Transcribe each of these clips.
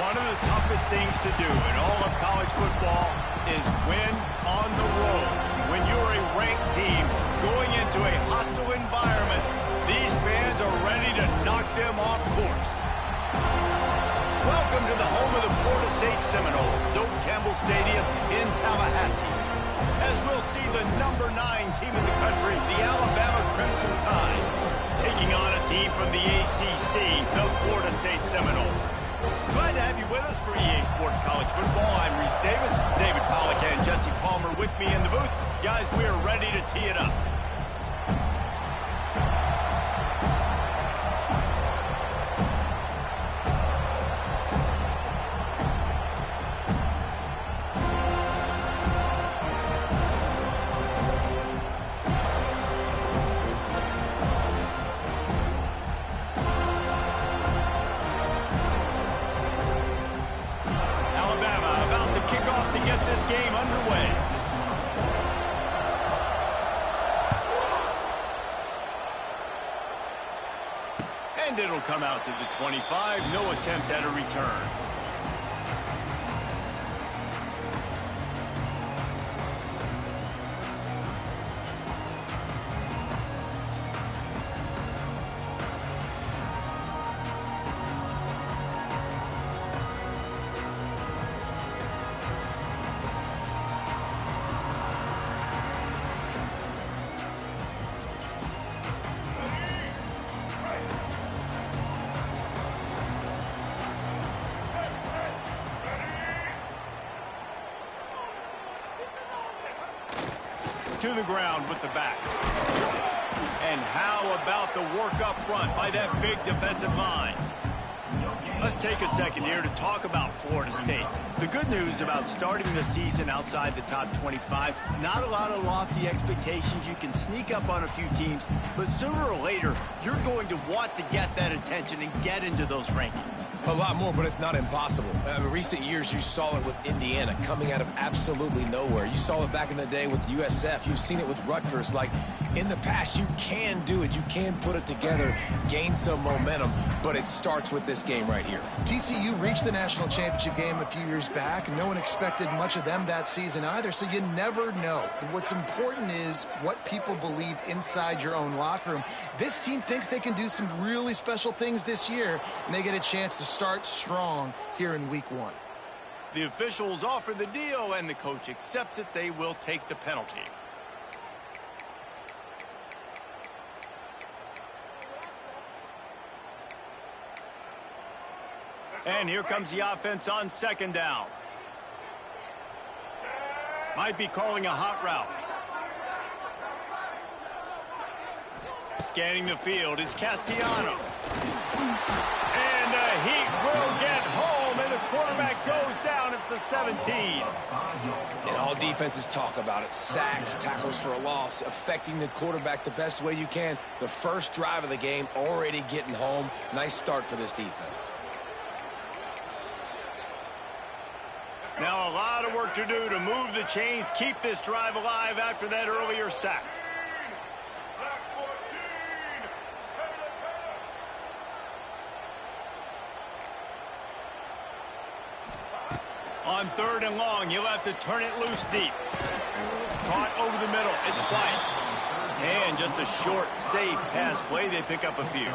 One of the toughest things to do in all of college football is win on the road. When you're a ranked team going into a hostile environment, these fans are ready to knock them off course. Welcome to the home of the Florida State Seminoles, Doak Campbell Stadium in Tallahassee, as we'll see the number 9 team in the country, the Alabama Crimson Tide, taking on a team from the ACC, the Florida State Seminoles. Glad to have you with us for EA Sports College Football. I'm Reese Davis, David Pollack and Jesse Palmer with me in the booth. Guys, we are ready to tee it up. And it'll come out to the 25. No attempt at a return. To the ground with the back. And how about the work up front by that big defensive line? Let's take a second here to talk about Florida State. The good news about starting the season outside the top 25, not a lot of lofty expectations. You can sneak up on a few teams, but sooner or later, you're going to want to get that attention and get into those rankings. A lot more, but it's not impossible. In recent years, you saw it with Indiana coming out of absolutely nowhere. You saw it back in the day with USF. You've seen it with Rutgers. Like, in the past, you can do it. You can put it together, gain some momentum, but it starts with this game right here. TCU reached the national championship game a few years back. No one expected much of them that season either, so you never know. And what's important is what people believe inside your own locker room. This team thinks they can do some really special things this year, and they get a chance to start strong here in week 1. The officials offer the deal, and the coach accepts it. They will take the penalty. And here comes the offense on second down. Might be calling a hot route. Scanning the field is Castellanos. And the Heat will get home, and the quarterback goes down at the 17. And all defenses talk about it. Sacks, tackles for a loss, affecting the quarterback the best way you can. The first drive of the game, already getting home. Nice start for this defense. Now a lot of work to do to move the chains, keep this drive alive after that earlier sack. On 3rd and long, you'll have to turn it loose deep. Caught over the middle, it's White. And just a short, safe pass play, they pick up a few.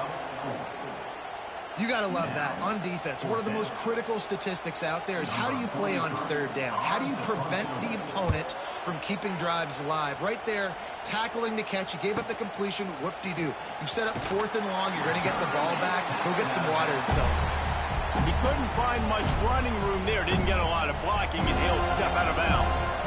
You got to love that. On defense, one of the most critical statistics out there is how do you play on 3rd down? How do you prevent the opponent from keeping drives alive? Right there, tackling the catch. You gave up the completion. Whoop-de-doo. You've set up 4th and long. You're going to get the ball back. Go get some water and so. He couldn't find much running room there. Didn't get a lot of blocking, and he'll step out of bounds.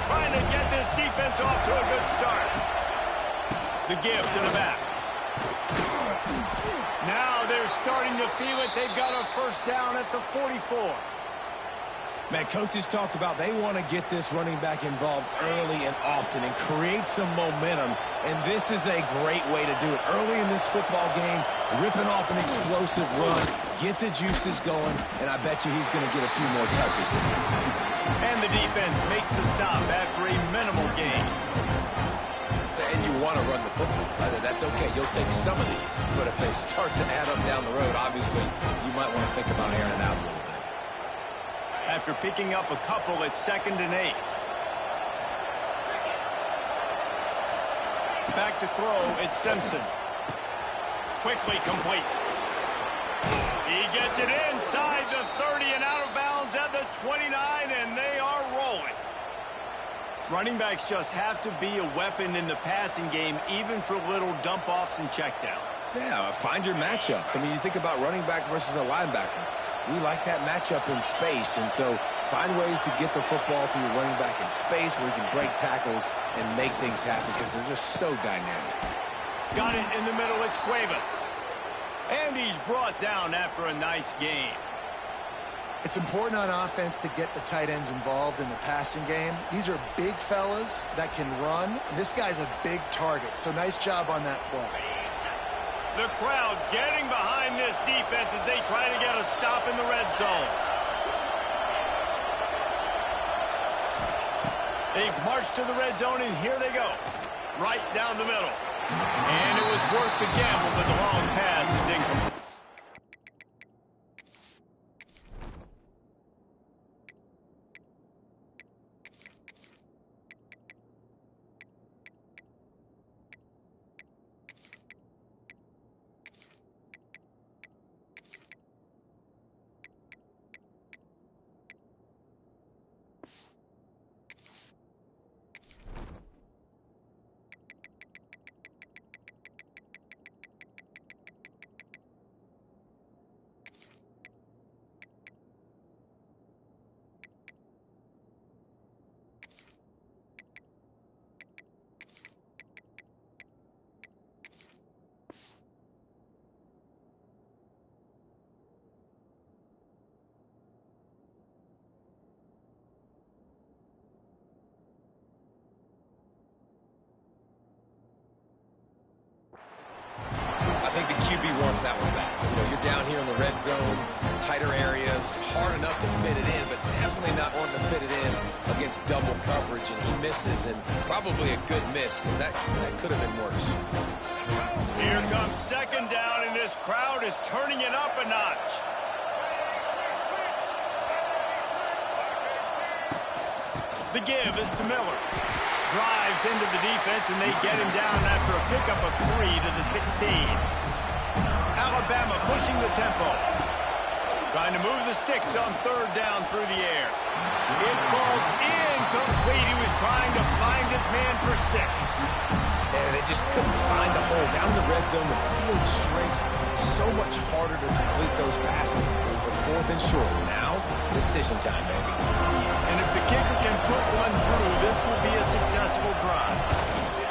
Trying to get this defense off to a good start. The give to the back. Now they're starting to feel it. They've got a first down at the 44. Man, coaches talked about they want to get this running back involved early and often and create some momentum, and this is a great way to do it. Early in this football game, ripping off an explosive run, get the juices going, and I bet you he's going to get a few more touches today. And the defense makes the stop after a minimal gain. And you want to run the football. That's okay. You'll take some of these, but if they start to add up down the road, obviously, you might want to think about airing it out a little bit. After picking up a couple at 2nd and 8. Back to throw, it's Simpson. Quickly complete. He gets it inside the 30 and out of bounds at the 29, and they are rolling. Running backs just have to be a weapon in the passing game, even for little dump-offs and checkdowns. Yeah, find your matchups. I mean, you think about running back versus a linebacker. We like that matchup in space, and so find ways to get the football to your running back in space where you can break tackles and make things happen because they're just so dynamic. Got it in the middle, it's Cuevas. And he's brought down after a nice game. It's important on offense to get the tight ends involved in the passing game. These are big fellas that can run, and this guy's a big target, so nice job on that play. The crowd getting behind this defense as they try to get a stop in the red zone. They've marched to the red zone, and here they go. Right down the middle. And it was worth the gamble, but the long pass is incomplete. Wants that one back. You know, you're down here in the red zone, tighter areas, hard enough to fit it in, but definitely not wanting to fit it in against double coverage, and he misses, and probably a good miss because that could have been worse. Here comes 2nd down, and this crowd is turning it up a notch. The give is to Miller. Drives into the defense, and they get him down after a pickup of 3 to the 16. Alabama pushing the tempo. Trying to move the sticks on 3rd down through the air. It falls incomplete. He was trying to find his man for 6. And they just couldn't find the hole. Down in the red zone, the field shrinks. So much harder to complete those passes. But 4th and short. Now, decision time, baby. And if the kicker can put one through, this will be a successful drive.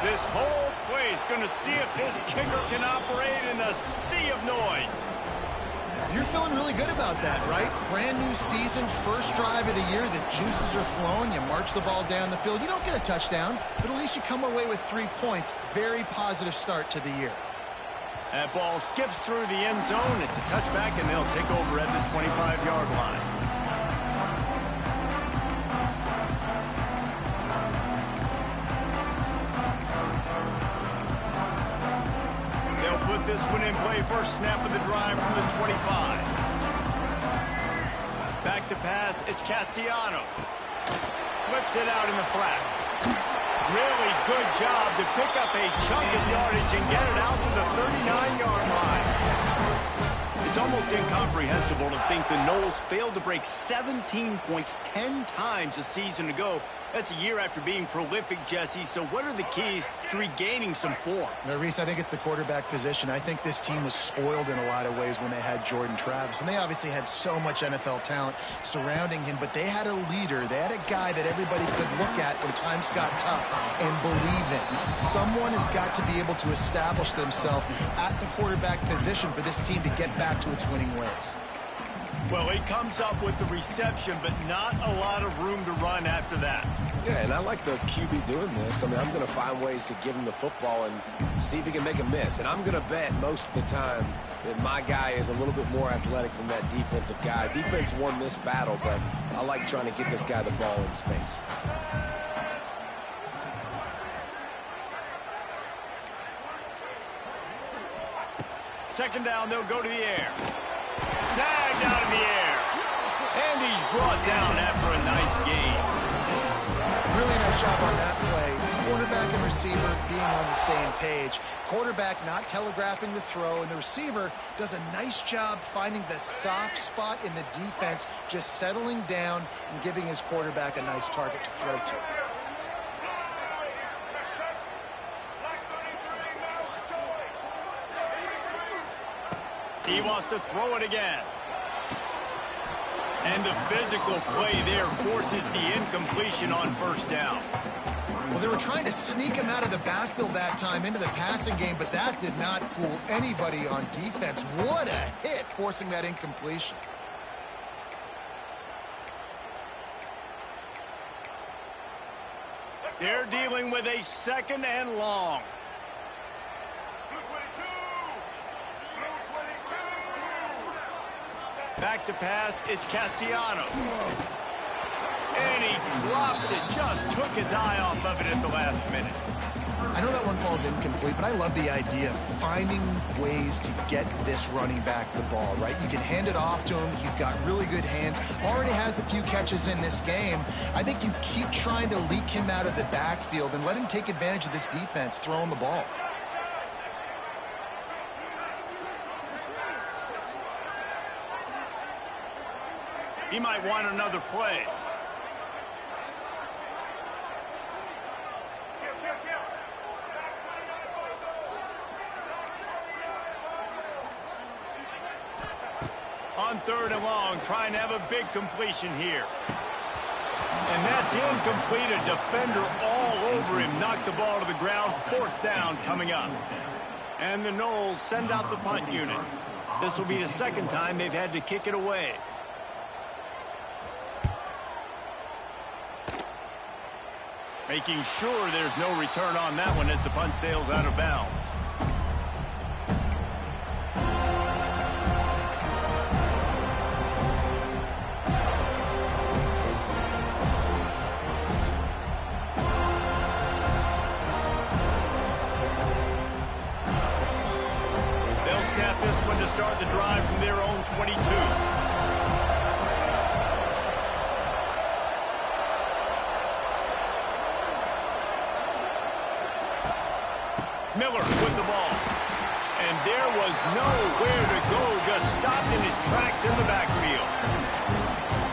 This whole place going to see if this kicker can operate in a sea of noise. You're feeling really good about that, right? Brand new season, first drive of the year. The juices are flowing. You march the ball down the field. You don't get a touchdown, but at least you come away with 3 points. Very positive start to the year. That ball skips through the end zone. It's a touchback, and they'll take over at the 25-yard line. Put this one in play. First snap of the drive from the 25. Back to pass. It's Castellanos. Flips it out in the flat. Really good job to pick up a chunk of yardage and get it out to the 39-yard line. It's almost incomprehensible to think the Noles failed to break 17 points 10 times a season ago. That's a year after being prolific, Jesse. So what are the keys to regaining some form? Now, Reese, I think it's the quarterback position. I think this team was spoiled in a lot of ways when they had Jordan Travis. And they obviously had so much NFL talent surrounding him. But they had a leader. They had a guy that everybody could look at when times got tough and believe in. Someone has got to be able to establish themselves at the quarterback position for this team to get back to its winning ways. Well, he comes up with the reception, but not a lot of room to run after that. Yeah, and I like the QB doing this. I mean, I'm going to find ways to give him the football and see if he can make a miss. And I'm going to bet most of the time that my guy is a little bit more athletic than that defensive guy. Defense won this battle, but I like trying to get this guy the ball in space. Second down, they'll go to the air. Snagged out of the air. And he's brought down after a nice gain. Really nice job on that play. Quarterback and receiver being on the same page. Quarterback not telegraphing the throw, and the receiver does a nice job finding the soft spot in the defense, just settling down and giving his quarterback a nice target to throw to. He wants to throw it again. And the physical play there forces the incompletion on first down. Well, they were trying to sneak him out of the backfield that time into the passing game, but that did not fool anybody on defense. What a hit, forcing that incompletion. They're dealing with a second and long. Back to pass, it's Castellanos. And he drops it, just took his eye off of it at the last minute. I know that one falls incomplete, but I love the idea of finding ways to get this running back the ball, right? You can hand it off to him. He's got really good hands. Already has a few catches in this game. I think you keep trying to leak him out of the backfield and let him take advantage of this defense, throwing the ball. He might want another play. On third and long, trying to have a big completion here. And that's incomplete. A defender all over him. Knocked the ball to the ground. Fourth down coming up. And the Noles send out the punt unit. This will be the second time they've had to kick it away. Making sure there's no return on that one as the punt sails out of bounds. They'll snap this one to start the drive from their own 22. Miller with the ball. And there was nowhere to go, just stopped in his tracks in the backfield.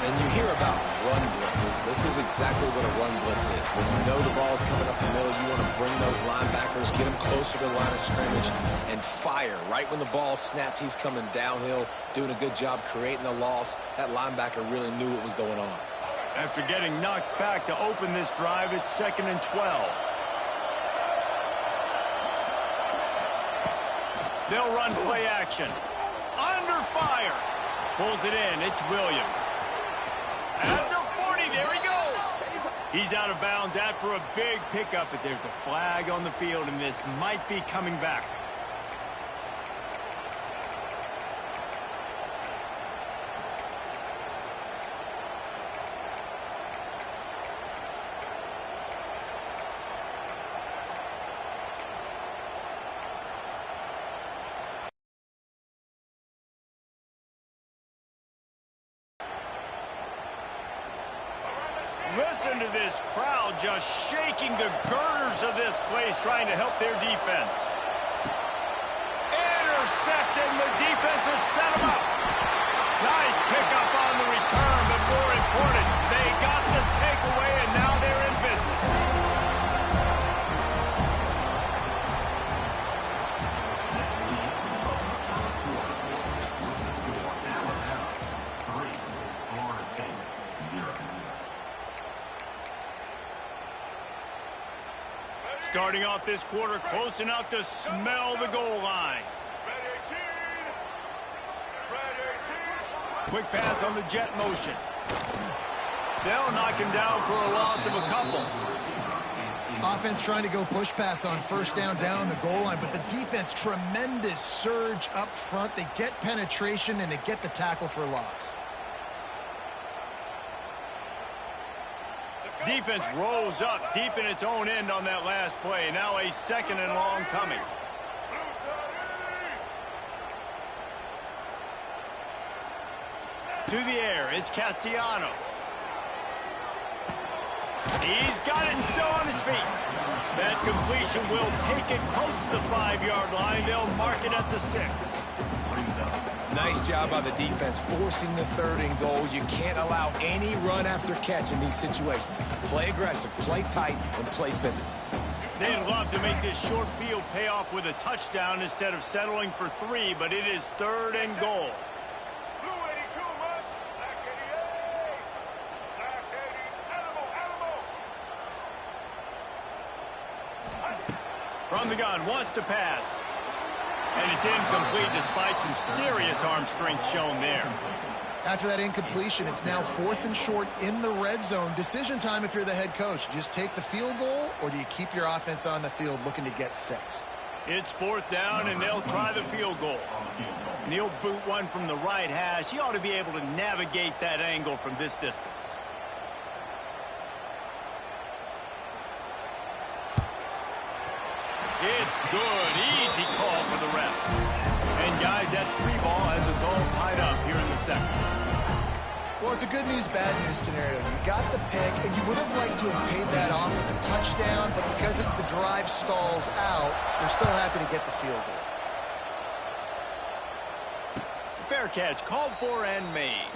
And you hear about run blitzes. This is exactly what a run blitz is. When you know the ball's coming up the middle, you want to bring those linebackers, get them closer to the line of scrimmage, and fire. Right when the ball snapped, he's coming downhill, doing a good job creating the loss. That linebacker really knew what was going on. After getting knocked back to open this drive, it's 2nd and 12. They'll run play action. Under fire. Pulls it in. It's Williams. At the 40, there he goes. He's out of bounds after a big pickup, but there's a flag on the field, and this might be coming back. Listen to this crowd just shaking the girders of this place, trying to help their defense. Intercepted, the defense has set him up. Nice pickup on the return, but more important, they got the takeaway, and now they're in business. Starting off this quarter close enough to smell the goal line. Quick pass on the jet motion. They'll knock him down for a loss of a couple. Offense trying to go push pass on first down the goal line, but the defense, tremendous surge up front. They get penetration, and they get the tackle for a loss. Defense rolls up deep in its own end on that last play. Now a second and long coming. To the air, it's Castellanos. He's got it and still on his feet. That completion will take it close to the 5-yard line. They'll mark it at the 6. Nice job by the defense forcing the 3rd and goal. You can't allow any run after catch in these situations. Play aggressive, play tight, and play physical. They'd love to make this short field pay off with a touchdown instead of settling for 3, but it is 3rd and goal. From the gun, wants to pass. And it's incomplete despite some serious arm strength shown there. After that incompletion, it's now 4th and short in the red zone. Decision time if you're the head coach. Just take the field goal, or do you keep your offense on the field looking to get 6? It's 4th down, and they'll try the field goal. And he'll boot one from the right hash. He ought to be able to navigate that angle from this distance. It's good. Easy call for the refs. And, guys, that 3 ball has us all tied up here in the second. Well, it's a good news, bad news scenario. You got the pick, and you would have liked to have paid that off with a touchdown, but because the drive stalls out, you're still happy to get the field goal. Fair catch, called for and made.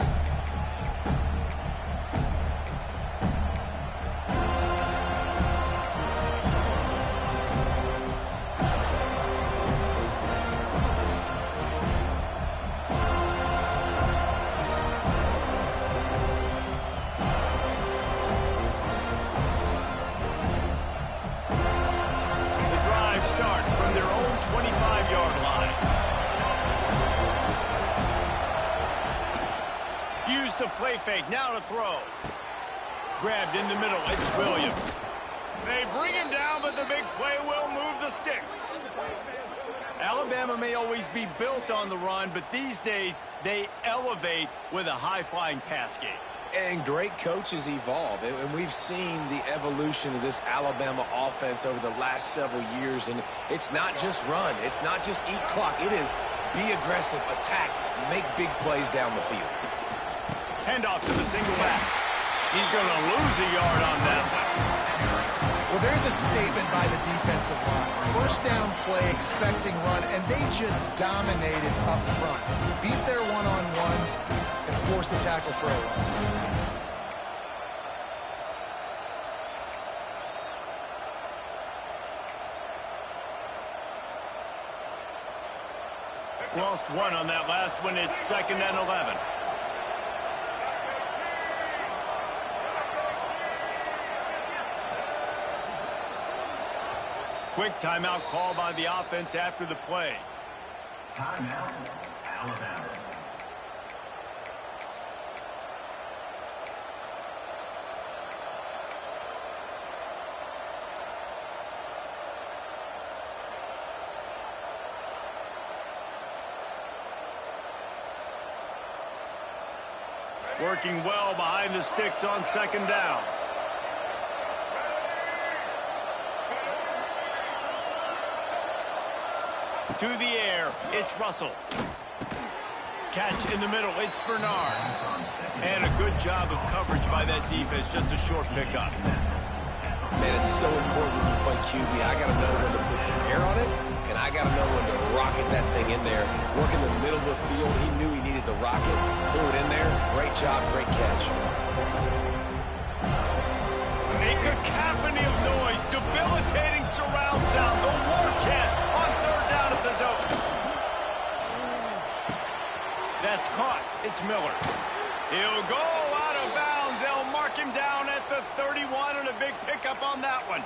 The play fake, now to throw. Grabbed in the middle, it's Williams. They bring him down, but the big play will move the sticks. Alabama may always be built on the run, but these days they elevate with a high-flying pass game. And great coaches evolve, and we've seen the evolution of this Alabama offense over the last several years, and it's not just run, it's not just eat clock, it is be aggressive, attack, make big plays down the field. Handoff to the single back. He's going to lose a yard on that one. Well, there's a statement by the defensive line. First down play, expecting run, and they just dominated up front. Beat their one-on-ones and force a tackle for a loss. Lost one on that last one. It's 2nd and 11. Quick timeout call by the offense after the play. Timeout, Alabama. Working well behind the sticks on 2nd down. To the air, it's Russell. Catch in the middle, it's Bernard. And a good job of coverage by that defense, just a short pickup. Man, it's so important when you play QB. I got to know when to put some air on it, and I got to know when to rocket that thing in there. Work in the middle of the field, he knew he needed to rocket, threw it in there. Great job, great catch. A cacophony of noise, debilitating surround sound, the war chant on 3rd down at the Dome. That's caught. It's Miller. He'll go out of bounds. They'll mark him down at the 31, and a big pickup on that one.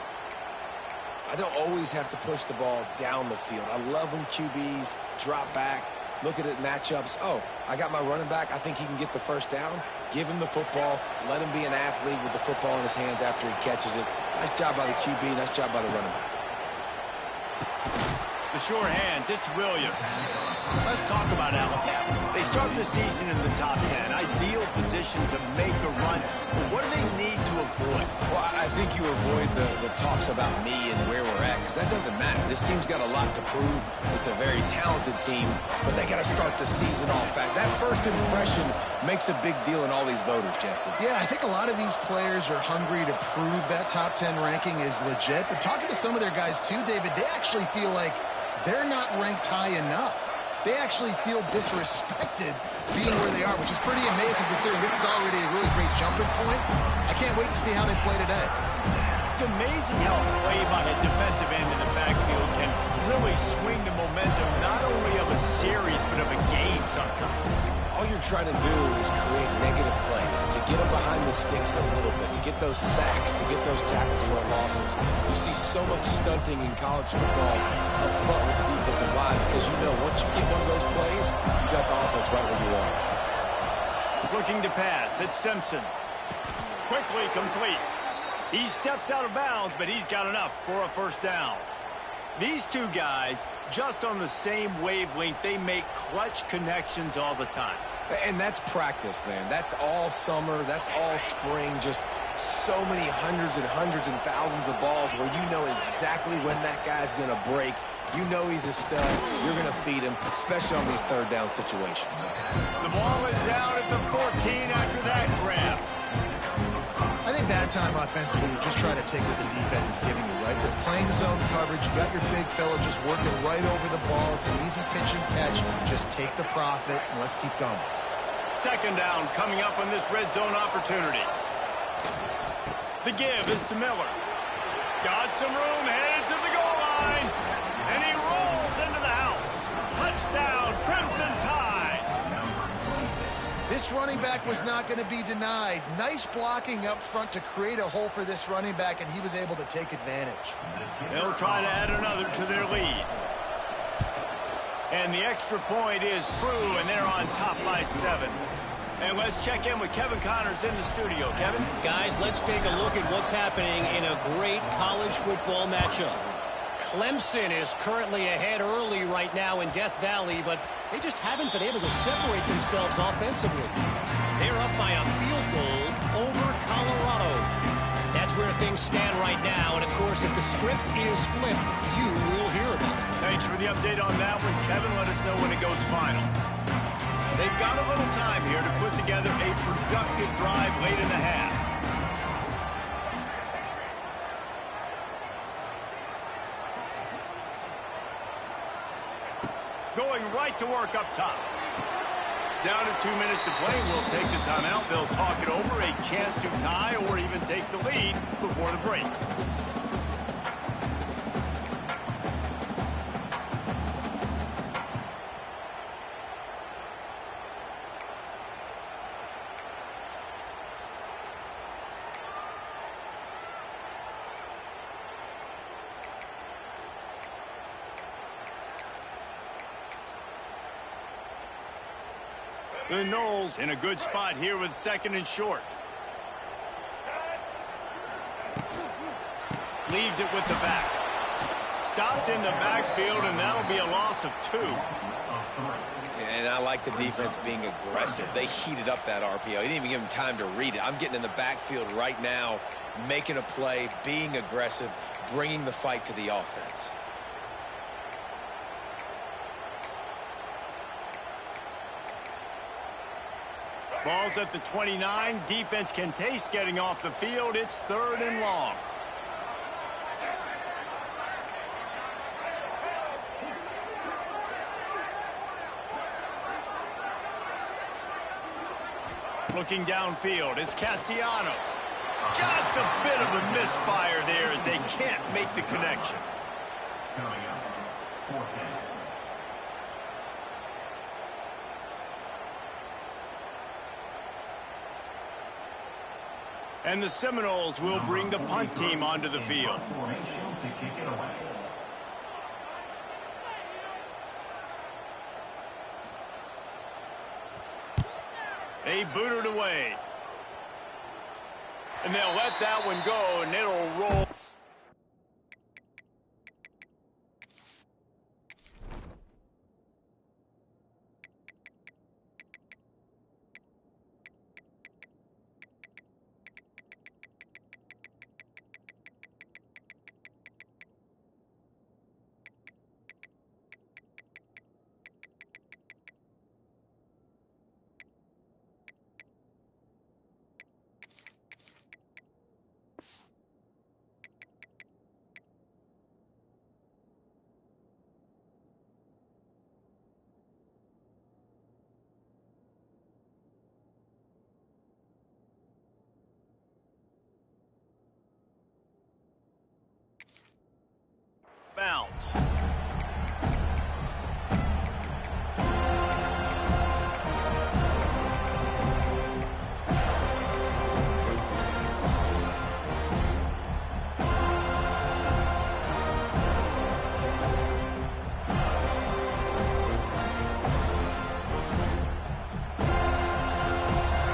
I don't always have to push the ball down the field. I love when QBs drop back, look at it matchups. Oh, I got my running back. I think he can get the first down. Give him the football. Let him be an athlete with the football in his hands after he catches it. Nice job by the QB. Nice job by the running back. The sure hands, it's Williams. Let's talk about Alabama. They start the season in the top 10. Ideal position to make a run. But what do they need to avoid? Well, I think you avoid the talks about me and where we're at, because that doesn't matter. This team's got a lot to prove. It's a very talented team, but they got to start the season off fast. That first impression makes a big deal in all these voters, Jesse. Yeah, I think a lot of these players are hungry to prove that top 10 ranking is legit. But talking to some of their guys too, David, they actually feel like they're not ranked high enough. They actually feel disrespected being where they are, which is pretty amazing considering this is already a really great jumping point. I can't wait to see how they play today. It's amazing how a play by a defensive end in the backfield can really swing the momentum not only of a series but of a game sometimes. All you're trying to do is create negative plays, to get them behind the sticks a little bit, to get those sacks, to get those tackles for losses. You see so much stunting in college football up front with the defensive line because you know once you get one of those plays, you got the offense right where you are. Looking to pass, it's Simpson. Quickly complete. He steps out of bounds, but he's got enough for a first down. These two guys, just on the same wavelength, they make clutch connections all the time. And that's practice, man. That's all summer. That's all spring. Just so many hundreds and thousands of balls where you know exactly when that guy's going to break. You know he's a stud. You're going to feed him, especially on these third down situations. The ball is down at the 14 after that grab. I think that time offensively, you're just trying to take what the defense is giving you, right? They're playing zone coverage. You got your big fella just working right over the ball. It's an easy pitch and catch. Just take the profit, and let's keep going. Second down coming up on this red zone opportunity. The give is to Miller. Got some room, headed to the goal line. And he rolls into the house. Touchdown, Crimson Tide. This running back was not going to be denied. Nice blocking up front to create a hole for this running back, and he was able to take advantage. They'll try to add another to their lead. And the extra point is true, and they're on top by 7. And let's check in with Kevin Connors in the studio. Kevin? Guys, let's take a look at what's happening in a great college football matchup. Clemson is currently ahead early right now in Death Valley, but they just haven't been able to separate themselves offensively. They're up by a field goal over Colorado. That's where things stand right now, and of course, if the script is flipped, you will hear about it. Thanks for the update on that one, Kevin. Let us know when it goes final. They've got a little time here to put together a productive drive late in the half. Going right to work up top. Down to 2 minutes to play. We'll take the timeout. They'll talk it over. A chance to tie or even take the lead before the break. The Knowles in a good spot here with second and short. Leaves it with the back. Stopped in the backfield, and that'll be a loss of 2. And I like the defense being aggressive. They heated up that RPO. He didn't even give him time to read it. I'm getting in the backfield right now, making a play, being aggressive, bringing the fight to the offense. Ball's at the 29. Defense can taste getting off the field. It's 3rd and long. Looking downfield, it's Castellanos. Just a bit of a misfire there as they can't make the connection. Coming up, 4th down. And the Seminoles will bring the punt team onto the field. Formation to kick it away. They boot it away. And they'll let that one go, and it'll roll. Bounce.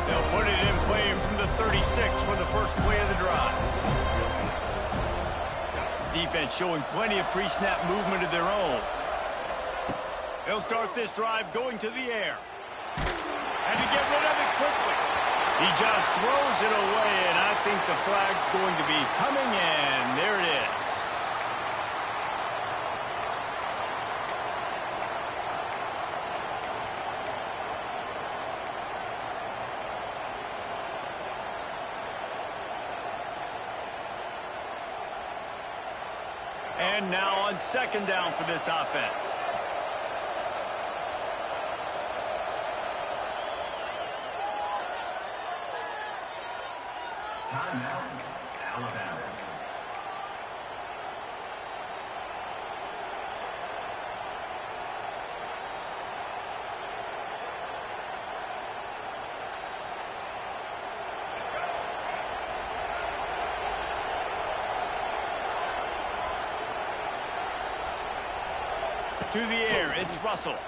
They'll put it in play from the 36 for the first play of the drive. Defense showing plenty of pre-snap movement of their own. They'll start this drive going to the air. And to get rid of it quickly. He just throws it away, and I think the flag's going to be coming in. There it is. And now on second down for this offense. Timeout, Alabama. To the air, it's Russell.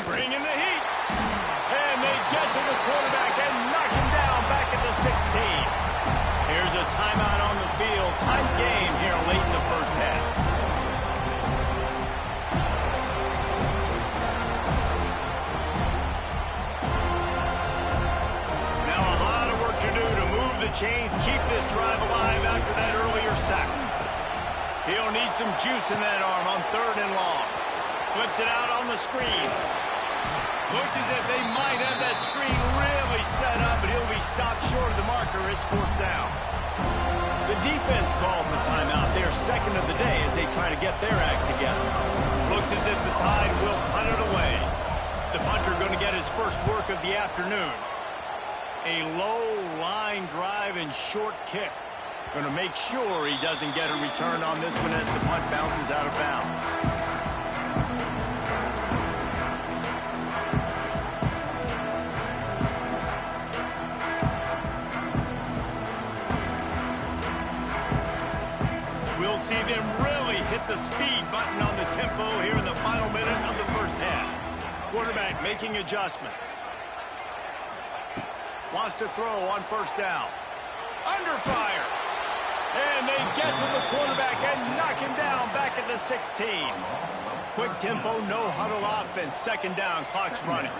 Bringing the heat. And they get to the quarterback and knock him down back at the 16. Here's a timeout on the field. Tight game here late in the first half. Now a lot of work to do to move the chains, keep this drive alive after that earlier sack. He'll need some juice in that arm on third and long. Flips it out on the screen. Looks as if they might have that screen really set up, but he'll be stopped short of the marker. It's fourth down. The defense calls the timeout. They're second of the day as they try to get their act together. Looks as if the Tide will punt it away. The punter going to get his first work of the afternoon. A low line drive and short kick. Going to make sure he doesn't get a return on this one as the punt bounces out of bounds. We'll see them really hit the speed button on the tempo here in the final minute of the first half. Quarterback making adjustments. Wants to throw on first down. Under fire. And they get to the quarterback and knock him down back at the 16. Quick tempo, no huddle offense. Second down, clock's running.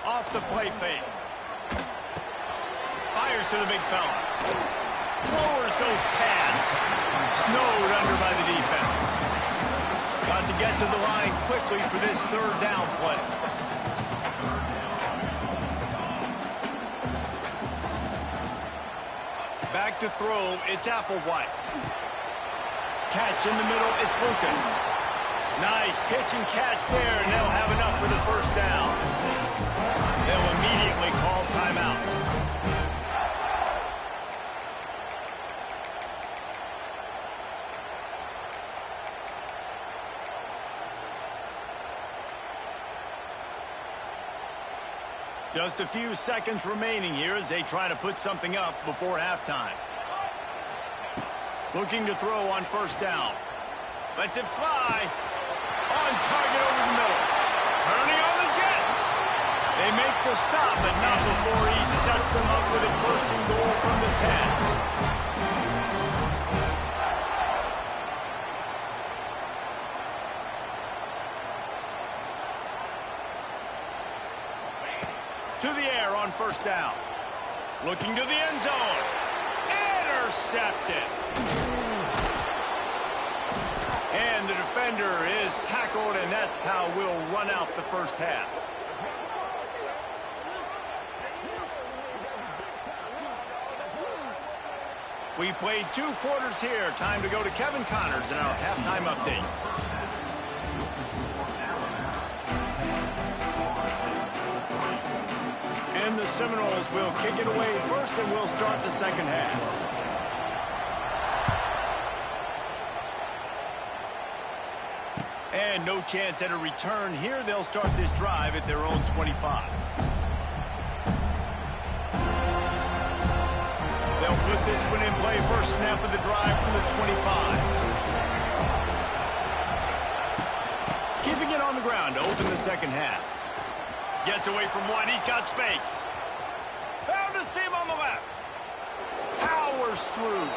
Off the play fake. Fires to the big fella. Lowers those pads. Snowed under by the defense. Got to get to the line quickly for this third down play. Back to throw, it's Applewhite. Catch in the middle, it's Lucas. Nice pitch and catch there, and they'll have enough for the first down. They'll immediately call timeout. Just a few seconds remaining here as they try to put something up before halftime. Looking to throw on first down. Lets it fly. On target over the middle. Turning on the Jets. They make the stop, but not before he sets them up with a first and goal from the 10. To the air on first down. Looking to the end zone. Intercepted. And the defender is tackled, and that's how we'll run out the first half. We played 2 quarters here. Time to go to Kevin Connors in our halftime update. And the Seminoles will kick it away first, and we'll start the second half. And no chance at a return here. They'll start this drive at their own 25. They'll put this one in play. First snap of the drive from the 25. Keeping it on the ground to open the second half. Gets away from one. He's got space. Found a seam on the left. Powers through.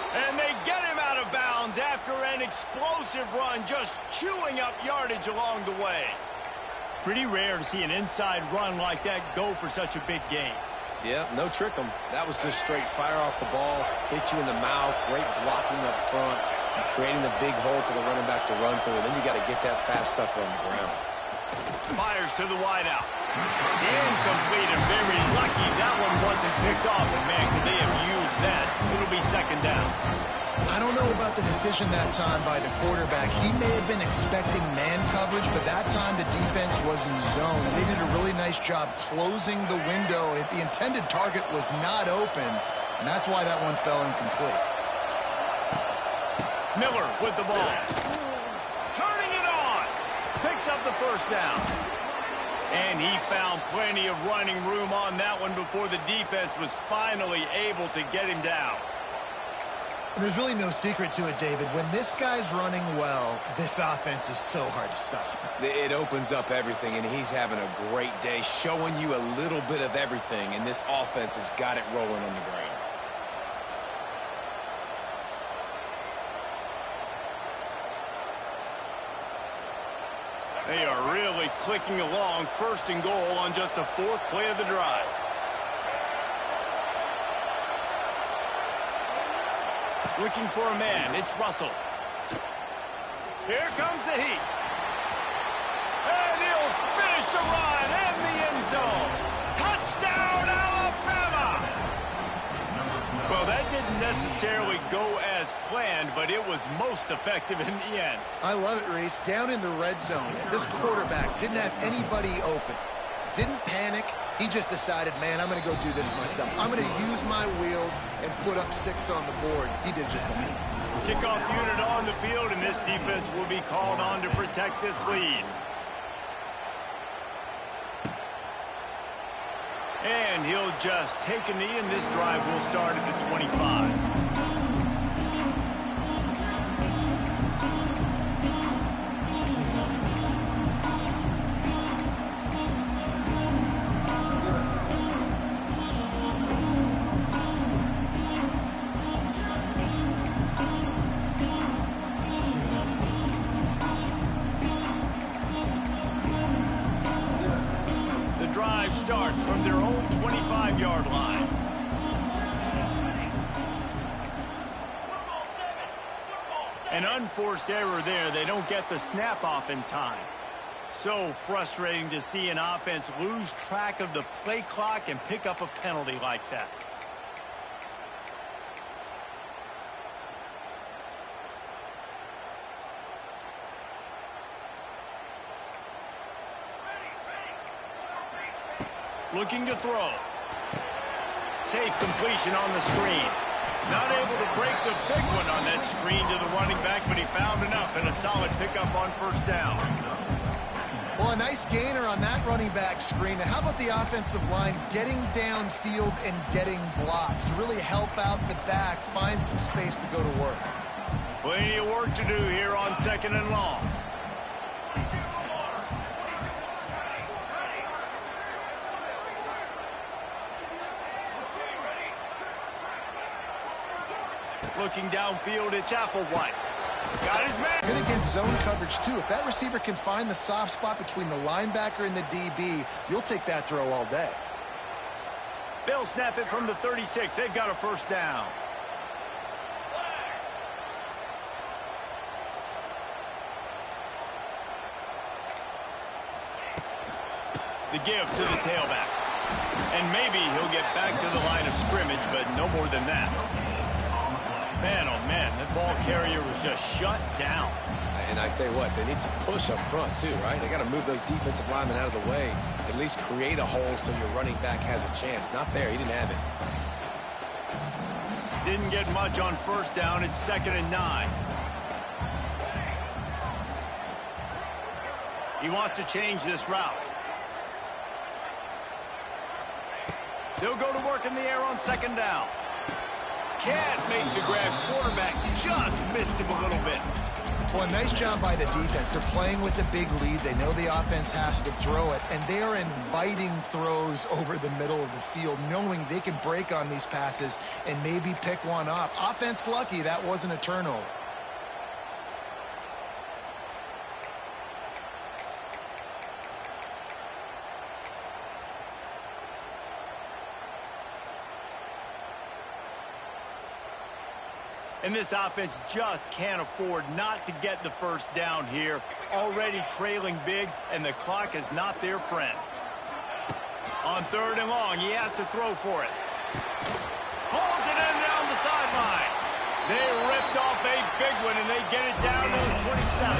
And they get him out of bounds after an explosive run, just chewing up yardage along the way. Pretty rare to see an inside run like that go for such a big gain. Yeah, no trick 'em. That was just straight fire off the ball, hit you in the mouth, great blocking up front, creating the big hole for the running back to run through, and then you got to get that fast sucker on the ground. Fires to the wideout. Incomplete, and very lucky that one wasn't picked off. And man, could they have used that? It'll be second down. I don't know about the decision that time by the quarterback. He may have been expecting man coverage, but that time the defense was in zone. They did a really nice job closing the window. The intended target was not open, and that's why that one fell incomplete. Miller with the ball. Turning it on. Picks up the first down. And he found plenty of running room on that one before the defense was finally able to get him down. There's really no secret to it, David. When this guy's running well, this offense is so hard to stop. It opens up everything, and he's having a great day, showing you a little bit of everything, and this offense has got it rolling on the ground. They are really clicking along. First and goal on just the 4th play of the drive. Looking for a man. It's Russell. Here comes the heat. And he'll finish the run in the end zone. Touchdown, Alabama! Well, that didn't necessarily go as planned, but it was most effective in the end. I love it, Reese. Down in the red zone, this quarterback didn't have anybody open. Didn't panic. He just decided, man, I'm going to go do this myself. I'm going to use my wheels and put up 6 on the board. He did just that. Kickoff unit on the field, and this defense will be called on to protect this lead. And he'll just take a knee, and this drive will start at the 25. Starts from their own 25-yard line. An unforced error there. They don't get the snap off in time. So frustrating to see an offense lose track of the play clock and pick up a penalty like that. Looking to throw. Safe completion on the screen. Not able to break the big one on that screen to the running back, but he found enough and a solid pickup on first down. Well, Well, a nice gainer on that running back screen. Now, how about the offensive line getting downfield and getting blocks to really help out the back, find some space to go to work? Plenty of work to do here on 2nd and long. Looking downfield, it's Applewhite. Got his man. Good against zone coverage, too. If that receiver can find the soft spot between the linebacker and the DB, you'll take that throw all day. They'll snap it from the 36. They've got a first down. The give to the tailback. And maybe he'll get back to the line of scrimmage, but no more than that. Man, oh man, that ball carrier was just shut down. And I tell you what, they need some push up front too, right? They got to move those defensive linemen out of the way. At least create a hole so your running back has a chance. Not there. He didn't have it. Didn't get much on first down. It's 2nd and 9. He wants to change this route. They'll go to work in the air on 2nd down. Can't make the grab. Quarterback just missed him a little bit. Well, a nice job by the defense. They're playing with a big lead. They know the offense has to throw it, and they are inviting throws over the middle of the field, knowing they can break on these passes and maybe pick one off. Offense lucky that wasn't a turnover. And this offense just can't afford not to get the first down here. Already trailing big, and the clock is not their friend. On 3rd and long, he has to throw for it. Pulls it in down the sideline. They ripped off a big one, and they get it down to the 27.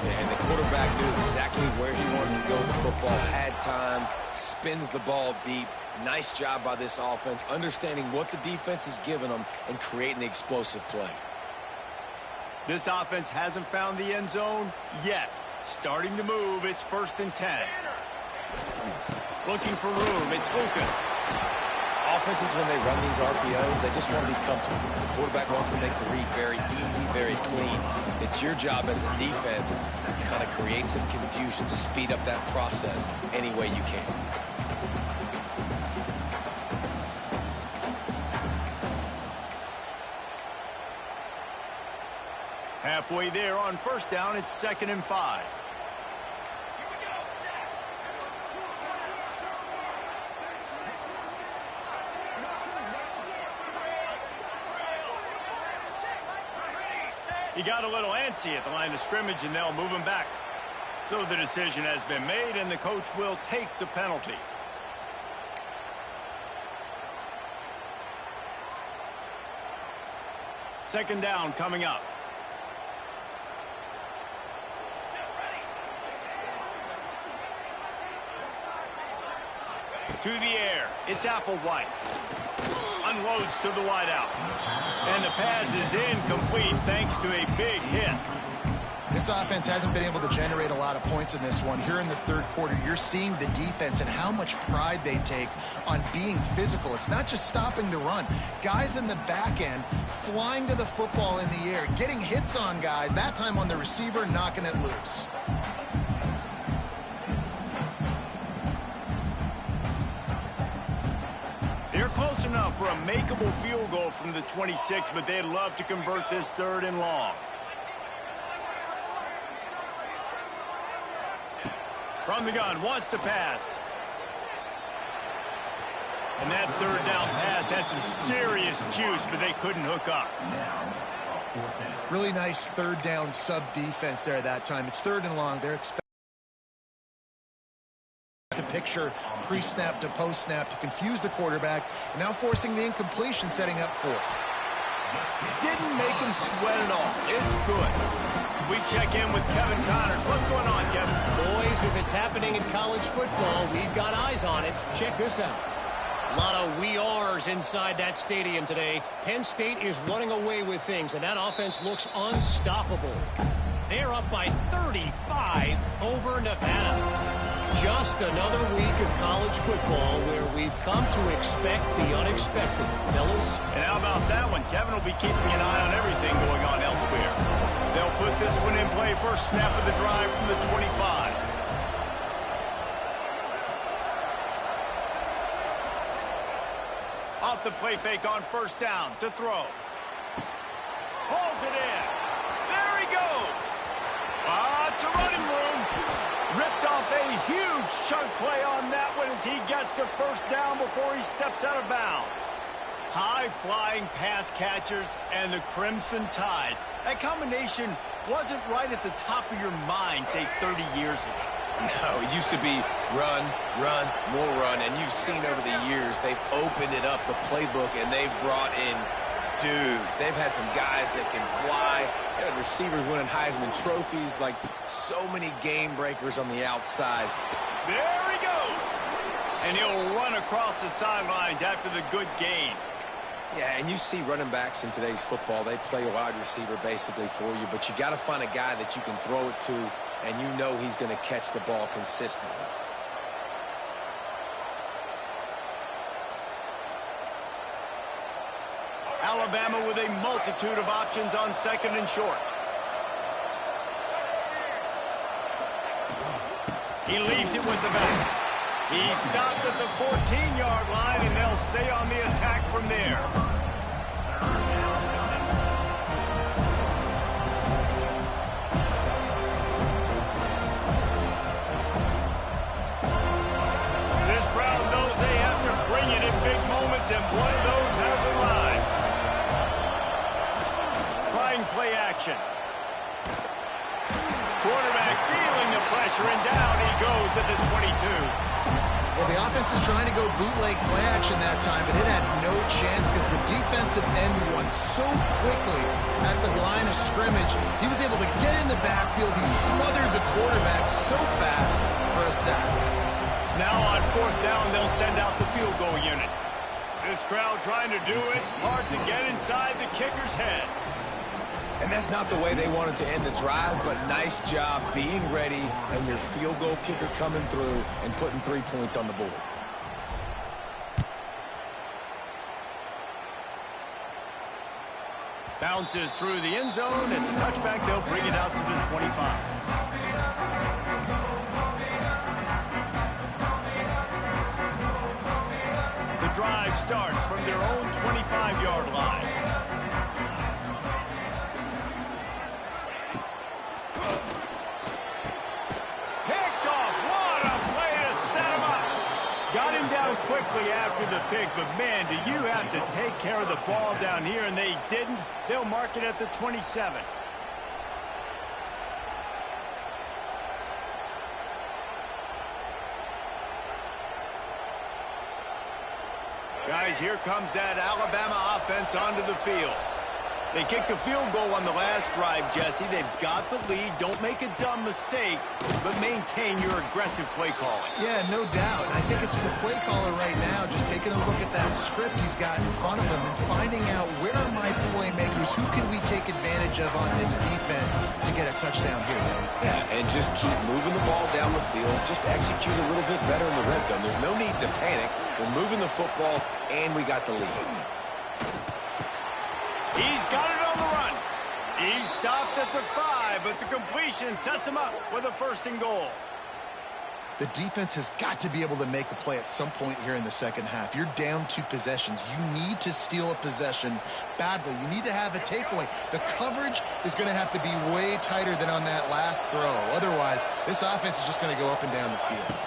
And the quarterback knew exactly where he wanted to go with the football, had time, spins the ball deep. Nice job by this offense, understanding what the defense is giving them and creating the explosive play. This offense hasn't found the end zone yet. Starting to move, it's 1st and 10. Looking for room, it's Lucas. Offenses, when they run these RPOs, they just want to be comfortable. The quarterback wants to make the read very easy, very clean. It's your job as a defense to kind of create some confusion, speed up that process any way you can. Halfway there on first down, it's 2nd and 5. He got a little antsy at the line of scrimmage, and they'll move him back. So the decision has been made, and the coach will take the penalty. Second down coming up. To the air, it's Applewhite. Unloads to the wideout. And the pass is incomplete thanks to a big hit. This offense hasn't been able to generate a lot of points in this one. Here in the 3rd quarter, you're seeing the defense and how much pride they take on being physical. It's not just stopping the run. Guys in the back end flying to the football in the air, getting hits on guys, that time on the receiver, knocking it loose. They're close enough for a makeable field goal from the 26, but they'd love to convert this 3rd and long. From the gun, wants to pass. And that 3rd down pass had some serious juice, but they couldn't hook up. Really nice 3rd down sub-defense there that time. It's 3rd and long. They're expecting the picture pre-snap to post-snap to confuse the quarterback, and now forcing the incompletion, setting up 4th. Didn't make him sweat at all. It's good. We check in with Kevin Connors. What's going on, Kevin? Boys, if it's happening in college football, we've got eyes on it. Check this out. A lot of we ares inside that stadium today. Penn State is running away with things, and that offense looks unstoppable. They're up by 35 over Nevada. Just another week of college football where we've come to expect the unexpected, fellas. And how about that one? Kevin will be keeping an eye on everything going on elsewhere. They'll put this one in play first snap of the drive from the 25. Off the play fake on first down to throw. Hauls it in. There he goes. It's a running room. Ripped off a huge chunk play on that one as he gets the first down before he steps out of bounds. High-flying pass catchers and the Crimson Tide. That combination wasn't right at the top of your mind, say, 30 years ago. No, it used to be run, run, more run, and you've seen over the years they've opened it up, the playbook, and they've brought in dudes. They've had some guys that can fly. They had receivers winning Heisman trophies, like so many game breakers on the outside. There he goes. And he'll run across the sidelines after the good gain. Yeah, and you see running backs in today's football, they play a wide receiver basically for you, but you got to find a guy that you can throw it to, and you know he's going to catch the ball consistently. Alabama with a multitude of options on second and short. He leaves it with the back. He stopped at the 14-yard line, and they'll stay on the attack from there. This crowd knows they have to bring it in big moments, and one of those has arrived. Trying play action. Quarterback feeling the pressure, and down he goes at the 22. Well, the offense is trying to go bootleg play action that time, but it had no chance because the defensive end won so quickly at the line of scrimmage. He was able to get in the backfield. He smothered the quarterback so fast for a sack. Now on fourth down, they'll send out the field goal unit. This crowd trying to do its part to get inside the kicker's head. And that's not the way they wanted to end the drive, but nice job being ready and your field goal kicker coming through and putting 3 points on the board. Bounces through the end zone. It's a touchback. They'll bring it out to the 25. The drive starts from their own 25-yard line. Quickly after the pick, but man, do you have to take care of the ball down here, and they didn't. They'll mark it at the 27. Guys, here comes that Alabama offense onto the field. They kicked a field goal on the last drive, Jesse. They've got the lead. Don't make a dumb mistake, but maintain your aggressive play calling. Yeah, no doubt. I think it's the play caller right now just taking a look at that script he's got in front of him and finding out where are my playmakers, who can we take advantage of on this defense to get a touchdown here. Yeah, and just keep moving the ball down the field. Just execute a little bit better in the red zone. There's no need to panic. We're moving the football, and we got the lead. He's got it on the run. He stopped at the 5, but the completion sets him up with a first and goal. The defense has got to be able to make a play at some point here in the second half. You're down 2 possessions. You need to steal a possession badly. You need to have a takeaway. The coverage is going to have to be way tighter than on that last throw. Otherwise, this offense is just going to go up and down the field.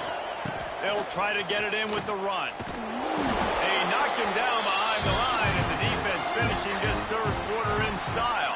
They'll try to get it in with the run. They knocked him down behind the line, and the defense finishing this third quarter in style.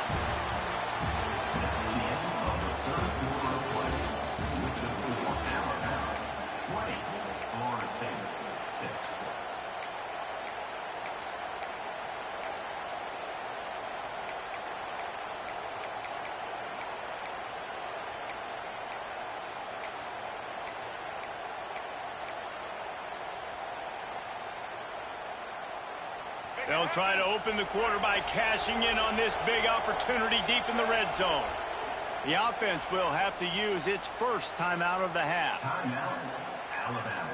They'll try to open the quarter by cashing in on this big opportunity deep in the red zone. The offense will have to use its first timeout of the half. Timeout, Alabama.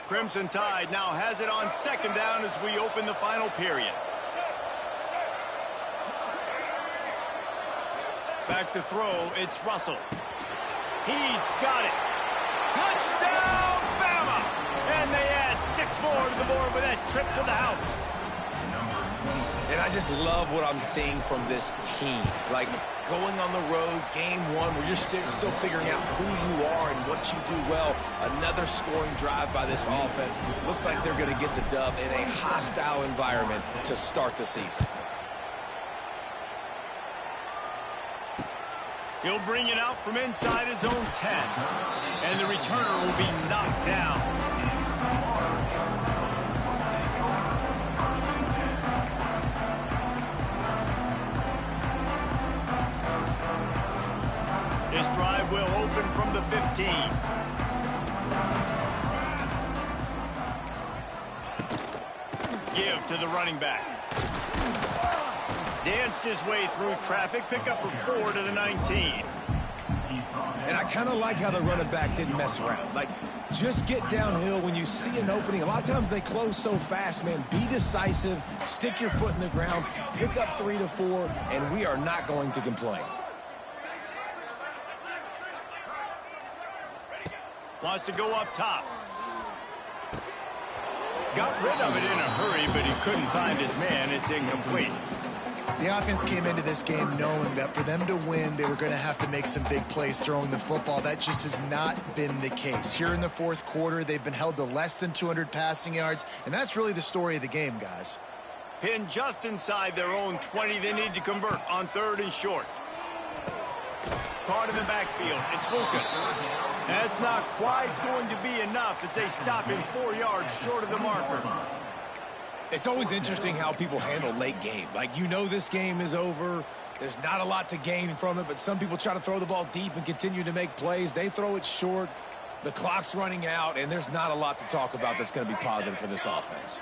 Crimson Tide now has it on second down as we open the final period. Back to throw, it's Russell. He's got it. Touchdown, Bama! And they add 6 more to the board with that trip to the house. And I just love what I'm seeing from this team. Like, going on the road, game one, where you're still figuring out who you are and what you do well. Another scoring drive by this offense. Looks like they're going to get the dub in a hostile environment to start the season. He'll bring it out from inside his own 10. And the returner will be knocked down. This drive will open from the 15. Give to the running back. Danced his way through traffic, pick up a 4 to the 19. And I kind of like how the running back didn't mess around. Like, just get downhill when you see an opening. A lot of times they close so fast, man. Be decisive, stick your foot in the ground, pick up 3 to 4, and we are not going to complain. Wants to go up top. Got rid of it in a hurry, but he couldn't find his man. It's incomplete. The offense came into this game knowing that for them to win, they were going to have to make some big plays throwing the football. That just has not been the case. Here in the fourth quarter, they've been held to less than 200 passing yards, and that's really the story of the game, guys. Pinned just inside their own 20. They need to convert on 3rd and short. Caught in the backfield. It's Lucas. That's not quite going to be enough as they stop him 4 yards short of the marker. It's always interesting how people handle late game. Like, you know this game is over. There's not a lot to gain from it, but some people try to throw the ball deep and continue to make plays. They throw it short. The clock's running out, and there's not a lot to talk about that's going to be positive for this offense.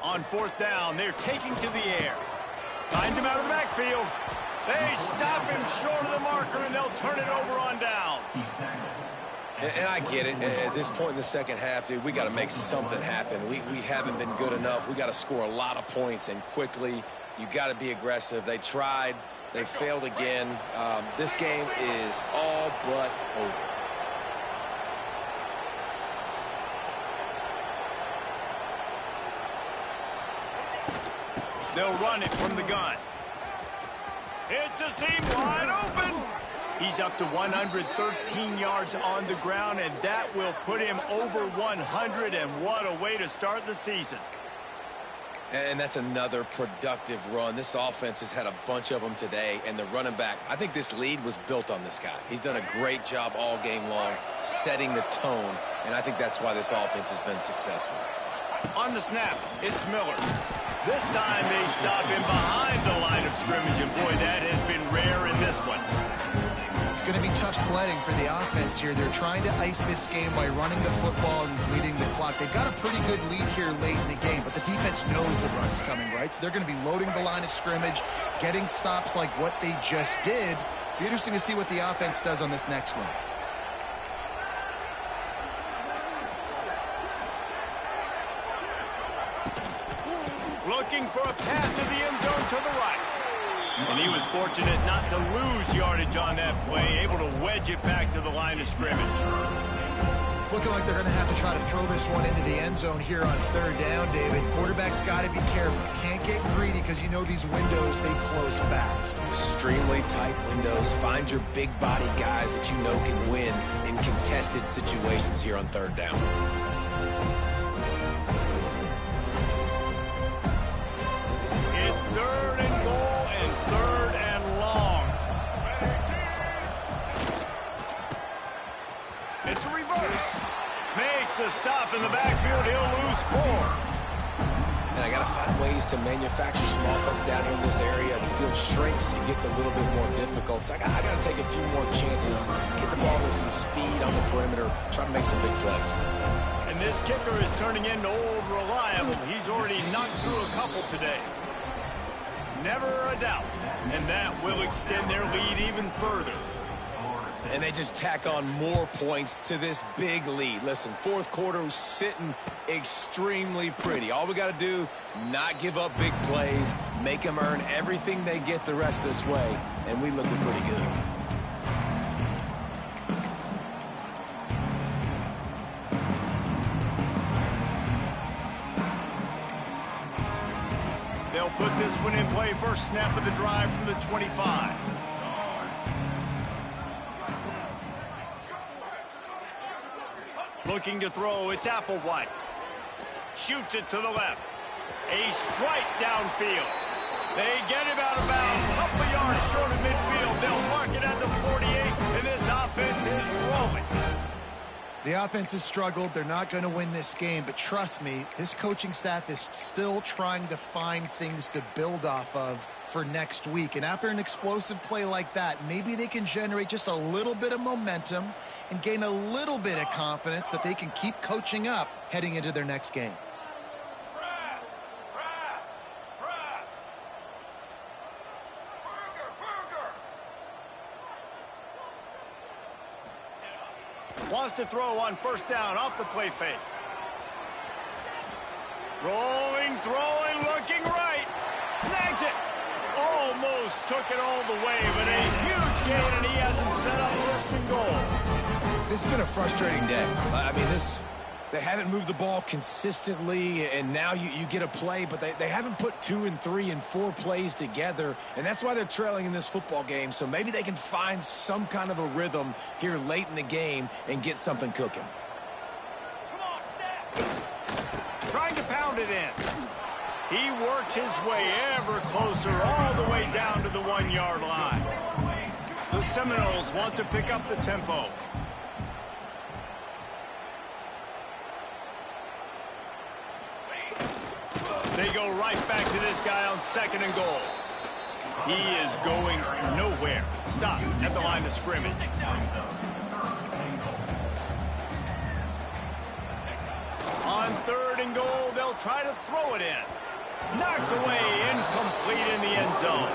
On 4th down, they're taking to the air. Finds him out of the backfield. They stop him short of the marker, and they'll turn it over on down. And I get it. At this point in the second half, dude, we got to make something happen. We haven't been good enough. We got to score a lot of points and quickly. You got to be aggressive. They tried. They failed again. This game is all but over. They'll run it from the gun. It's a seam wide open. He's up to 113 yards on the ground, and that will put him over 100, and what a way to start the season. And that's another productive run. This offense has had a bunch of them today, and the running back, I think this lead was built on this guy. He's done a great job all game long, setting the tone, and I think that's why this offense has been successful. On the snap, it's Miller. This time they stop him behind the line of scrimmage, and boy, that has been rare in this one. It's going to be tough sledding for the offense here. They're trying to ice this game by running the football and leading the clock. They've got a pretty good lead here late in the game, but the defense knows the run's coming, right? So they're going to be loading the line of scrimmage, getting stops like what they just did. Be interesting to see what the offense does on this next one. Looking for a path to the end zone to the right. And he was fortunate not to lose yardage on that play, able to wedge it back to the line of scrimmage. It's looking like they're going to have to try to throw this one into the end zone here on 3rd down, David. Quarterback's got to be careful. Can't get greedy because you know these windows, they close fast. Extremely tight windows. Find your big body guys that you know can win in contested situations here on 3rd down. It's 3rd and goal and 3rd and long. gets the stop in the backfield. He'll lose 4. And I got to find ways to manufacture some offense down here in this area. The field shrinks. It gets a little bit more difficult. So I got to take a few more chances, get the ball with some speed on the perimeter, try to make some big plays. And this kicker is turning into old reliable. He's already knocked through a couple today. Never a doubt. And that will extend their lead even further. And they just tack on more points to this big lead. Listen, fourth quarter was sitting extremely pretty. All we got to do, not give up big plays, make them earn everything they get the rest this way, and we looking pretty good. They'll put this one in play. First snap of the drive from the 25. Looking to throw, it's Applewhite. Shoots it to the left. A strike downfield. They get him out of bounds. Couple of yards short of midfield. They'll mark it at the 48, and this offense is rolling. The offense has struggled. They're not going to win this game, but trust me, this coaching staff is still trying to find things to build off of for next week. And after an explosive play like that, maybe they can generate just a little bit of momentum and gain a little bit of confidence that they can keep coaching up heading into their next game. Wants to throw on first down off the play fake. Rolling, throwing, looking right. Snags it. Almost took it all the way, but a huge gain, and he has him set up first and goal. This has been a frustrating day. I mean, they haven't moved the ball consistently, and now you get a play, but they haven't put 2 and 3 and 4 plays together, and that's why they're trailing in this football game. So maybe they can find some kind of a rhythm here late in the game and get something cooking. Trying to pound it in. He works his way ever closer all the way down to the 1-yard line. The Seminoles want to pick up the tempo. They go right back to this guy on second and goal. He is going nowhere. Stop at the line of scrimmage. On third and goal, they'll try to throw it in. Knocked away, incomplete in the end zone.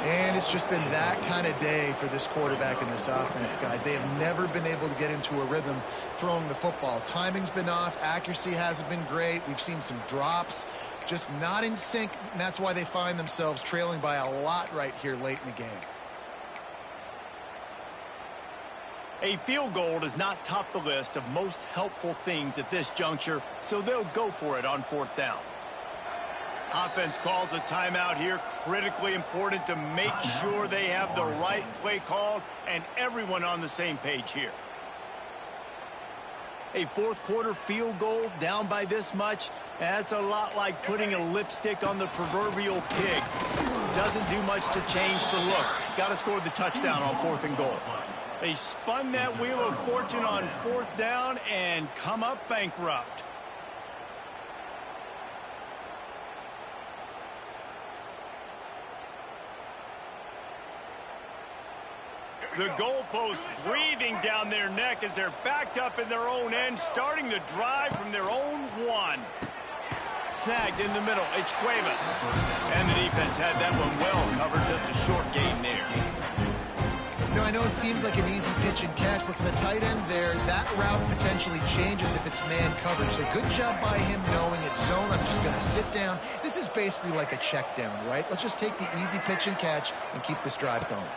And it's just been that kind of day for this quarterback and this offense, guys. They have never been able to get into a rhythm throwing the football. Timing's been off. Accuracy hasn't been great. We've seen some drops. Just not in sync, and that's why they find themselves trailing by a lot right here late in the game. A field goal does not top the list of most helpful things at this juncture, so they'll go for it on fourth down. Offense calls a timeout here. Critically important to make sure they have the right play called and everyone on the same page here. A fourth quarter field goal down by this much, that's a lot like putting a lipstick on the proverbial pig. Doesn't do much to change the looks. Got to score the touchdown on fourth and goal. They spun that wheel of fortune on fourth down and come up bankrupt. The goalpost breathing down their neck as they're backed up in their own end, starting the drive from their own 1. Snagged in the middle, it's Cuevas. And the defense had that one well covered, just a short gain there. You know, I know it seems like an easy pitch and catch, but for the tight end there, that route potentially changes if it's man coverage. So good job by him knowing it's zone. I'm just going to sit down. This is basically like a check down, right? Let's just take the easy pitch and catch and keep this drive going.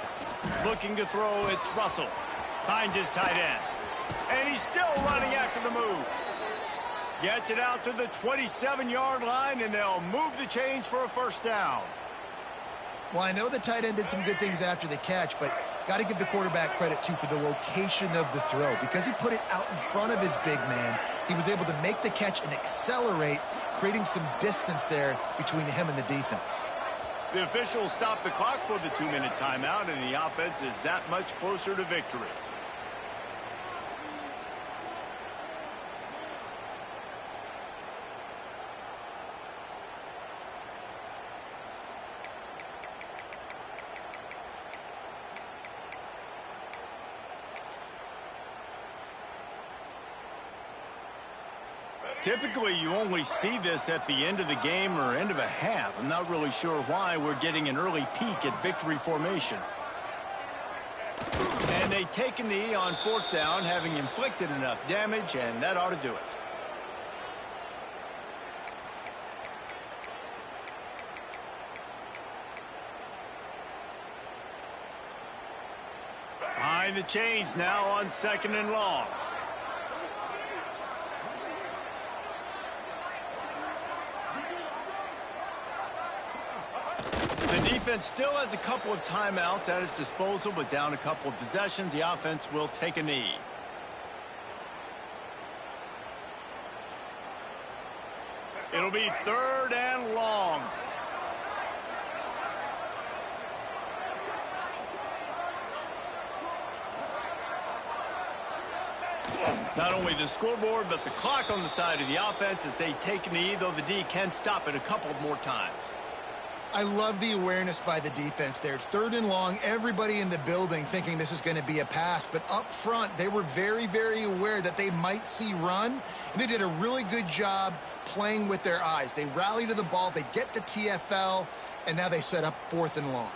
Looking to throw, it's Russell. Finds his tight end. And he's still running after the move. Gets it out to the 27-yard line, and they'll move the chains for a first down. Well, I know the tight end did some good things after the catch, but got to give the quarterback credit, too, for the location of the throw. Because he put it out in front of his big man, he was able to make the catch and accelerate, creating some distance there between him and the defense. The officials stop the clock for the 2-minute timeout, and the offense is that much closer to victory. Typically, you only see this at the end of the game or end of a half. I'm not really sure why we're getting an early peek at victory formation. And they take a knee on 4th down, having inflicted enough damage, and that ought to do it. Behind the chains now on 2nd and long. The defense still has a couple of timeouts at its disposal, but down a couple of possessions, the offense will take a knee. It'll be 3rd and long. Not only the scoreboard, but the clock on the side of the offense as they take a knee, though the D can stop it a couple more times. I love the awareness by the defense there. 3rd and long, everybody in the building thinking this is going to be a pass, but up front, they were very, very aware that they might see run, and they did a really good job playing with their eyes. They rally to the ball, they get the TFL, and now they set up 4th and long.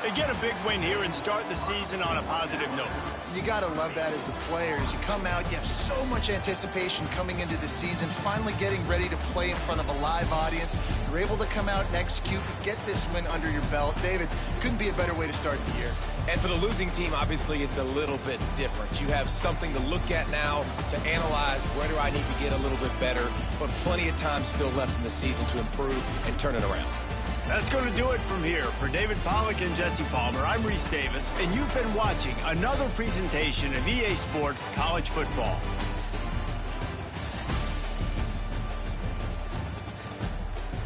They get a big win here and start the season on a positive note. You got to love that as the players. You come out, you have so much anticipation coming into the season, finally getting ready to play in front of a live audience. You're able to come out and execute, get this win under your belt. David, couldn't be a better way to start the year. And for the losing team, obviously, it's a little bit different. You have something to look at now to analyze where do I need to get a little bit better, but plenty of time still left in the season to improve and turn it around. That's going to do it from here. For David Pollack and Jesse Palmer, I'm Reese Davis, and you've been watching another presentation of EA Sports College Football.